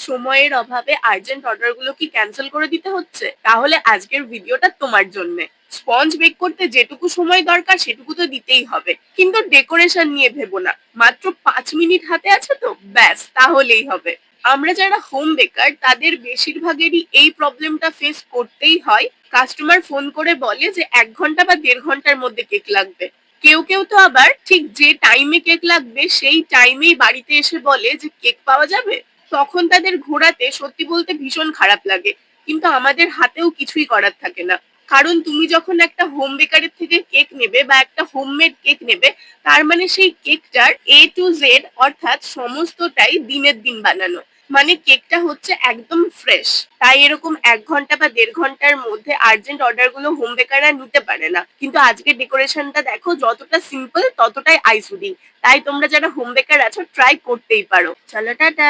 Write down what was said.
সময়ের অভাবে আর্জেন্ট অর্ডারগুলো কি ক্যানসেল করে দিতে হচ্ছে? তাহলে আজকের ভিডিওটা তোমার জন্যে। স্পঞ্জ বেক করতে যেটুকু সময় দরকার সেটুকু তো দিতেই হবে। কিন্তু ডেকোরেশন নিয়ে ভেবো না। মাত্র ৫ মিনিট হাতে আছে তো ব্যাস তাহলেই হবে। আমরা যারা হোম বেকার তাদের বেশিরভাগেরই এই প্রবলেমটা ফেস করতেই হয়। কাস্টমার ফোন করে বলে যে ১ ঘন্টা বা ১.৫ ঘন্টার মধ্যে কেক লাগবে। কেউ তো আবার ঠিক যে টাইমে কেক লাগবে সেই টাইমেই বাড়িতে এসে বলে যে কেক পাওয়া যাবে। তখন তাদের ঘোরাতে সত্যি বলতে ভীষণ খারাপ লাগে। কিন্তু আমাদের হাতেও কিছুই করার থাকে না। কারণ তুমি যখন একটা হোম বেকারের থেকে কেক নেবে বা একটা হোমমেড কেক নেবে, তার মানে সেই কেকটার A to Z অর্থাৎ সমস্তটাই দিনের দিন বানানো। মানে কেকটা হচ্ছে একদম ফ্রেশ। তাই এরকম ১ ঘন্টা বা ১.৫ ঘন্টার মধ্যে আর্জেন্ট অর্ডার গুলো হোম বেকাররা নিতে পারে না। কিন্তু আজকের ডেকোরেশনটা দেখো যতটা সিম্পল ততটাই আই সুদিং। তাই তোমরা যারা হোম বেকার আছো ট্রাই করতেই পারো। চলো টাটা।